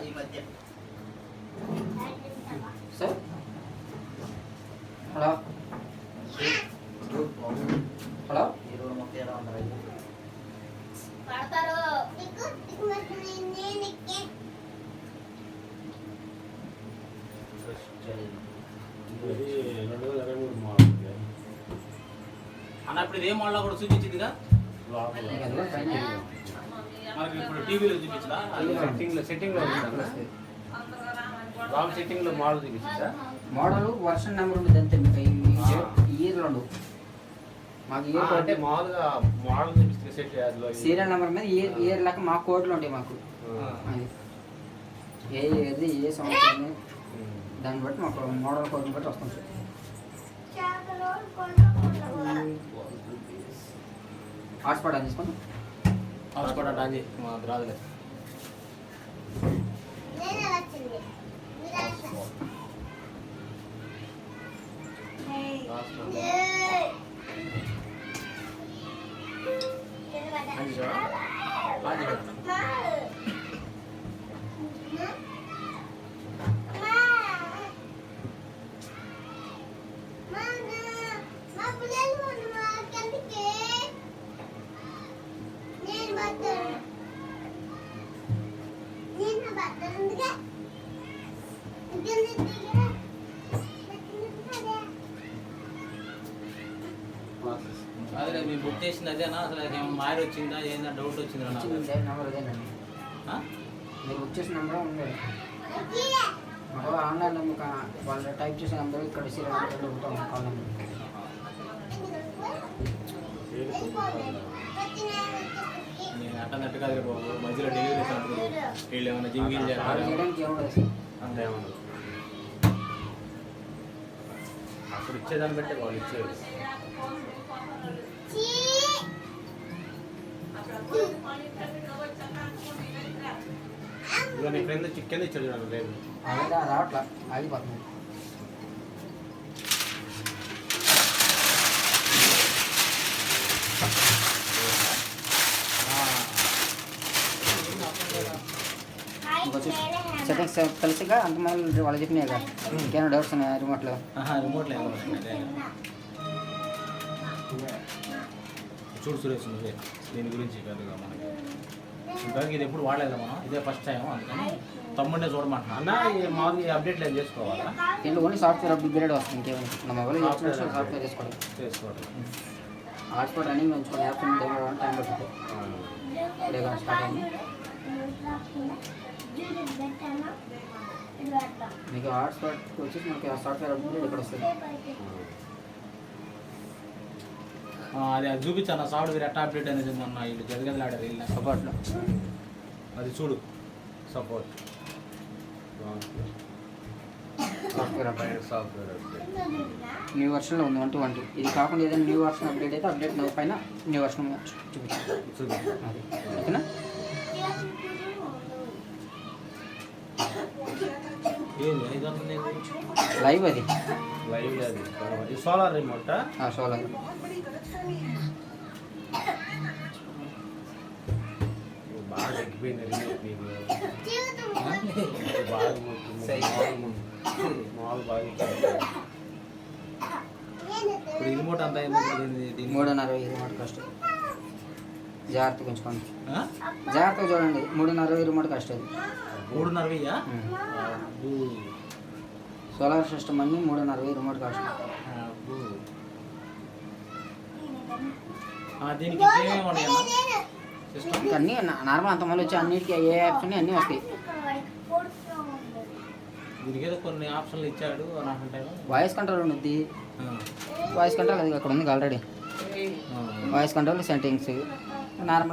ఈ మధ్య. Sir hello hello ఈ రోడ్డు మొత్తం ఎలా ఉన్నారు పడతారు అన్నప్పుడు ఇదే మోడల్ కూడా చూపించిందిగా మనకి ఇప్పుడు టీవీలో చూపించదా సెట్టింగ్లో మోడల్ చూపించా మోడల్ వర్షన్ నెంబర్ ఉంటుంది అంతే మీకు ఇయర్లో ఉండవు మాకు ఇయర్ అంటే మామూలుగా మోడల్ చూపిస్తే సెట్ సీరియల్ నెంబర్ మీద ఇయర్ లెక్క మా కోడ్లు ఉంటాయి మాకు అది ఏది ఏ సంవత్సరం దాన్ని బట్టి మాకు మోడల్ కోడ్ని బట్టి వస్తాం సార్ హాట్స్పాట్ అని తీసుకోండి హాట్స్పాట్ అంటే అని మాకు రాదులే అదే మీరు బుక్ చేసింది అదేనా అసలు ఏమైనా మారి వచ్చిందా ఏదైనా డౌట్ వచ్చిందా నెంబర్ అదేనండి మీరు బుక్ చేసిన నెంబర్ ఉంది మాకు ఆన్లైన్లో మీకు వాళ్ళు టైప్ చేసిన నెంబర్ ఇక్కడ సీరియల్ నెంబర్ ఉంటాం కాల్ నెంబర్ నేను అట్టన్నట్టుగా బాబు మధ్యలో డెలివరీ వీళ్ళు ఏమైనా జింగిల్ చేయడానికి ఏముండదు అంత ఏమన్నా అప్పుడు ఇచ్చేదాన్ని బట్టే వాళ్ళు ఇచ్చేది ఇక నీ ఫ్రెండ్ చికెన్ ఇచ్చాడు చూడండి రేపు రావట్లా ఆగిపోతుంది సెట్టింగ్స్ కలిసిగా అంతమంది వాళ్ళు చెప్పినాయి కదా ఇంకేమైనా డౌట్స్ ఉన్నాయా రిమోట్లో రిమోట్లో చూడు సురేష్ నువ్వే దీని గురించి పెద్దగా మనకి ఇంతవరకు ఇది ఎప్పుడు వాడలేదు మనం ఇదే ఫస్ట్ టైం అందుకని తమ్ముడే చూడమంటున్నా అన్న మాది అప్డేట్ లేదు చేసుకోవాలా దీంట్లో ఓన్లీ సాఫ్ట్వేర్ అప్గ్రేడ్ వస్తుంది ఇంకేమైనా నా మొబైల్ సాఫ్ట్వేర్ చేసుకోవాలి హాట్స్పాట్ రన్నింగ్ ఉంచుకోండి యాప్ డౌన్లోడ్ టైం పడుతుంది ఇప్పుడే స్టార్ట్ అయింది మీకు హాట్స్పాట్ వచ్చేసి మనకి ఆ సాఫ్ట్వేర్ అప్గ్రేడ్ ఇక్కడ వస్తుంది అది చూపించాను సాఫ్ట్వేర్ ఎట్లా అప్డేట్ అనేది మొన్న వీళ్ళు జగగదలాడారు వీళ్ళు సపోర్ట్లో అది చూడు support software update software update new వర్షన్లో ఉంది 120 ఇది కాకుండా ఏదైనా న్యూ వర్షన్ అప్డేట్ అయితే అప్డేట్ పైన న్యూ వర్షన్ చూపించాను అది ఓకేనా లైవ్ అది లైవ్ అది సోలార్ రిమోట్ సోలార్ బాగా ఎక్కిపోయింది బాగా మాల్ బాగా ఇప్పుడు రిమోట్ అంతా 3.5 రిమోట్ కాస్ట్ జాగ్రత్తగా ఉంచుకోండి జాగ్రత్తగా చూడండి 3.5 రిమోట్ కాస్ట్ అది 3.5 సోలార్ సిస్టమ్ అన్ని 3.5 రిమోట్ కాస్ట్ దీనికి సిస్టమ్ అన్నీ నార్మల్ అంత మళ్ళీ వచ్చి అన్నిటికీ ఏ యాప్స్ ఉన్నాయి అన్నీ వస్తాయి దీనికి ఏదో కొన్ని ఆప్షన్లు ఇచ్చాడు అని అంటారు వాయిస్ కంట్రోల్ ఉంటుంది వాయిస్ కంట్రోల్ అది అక్కడ ఉంది already voice control settings normal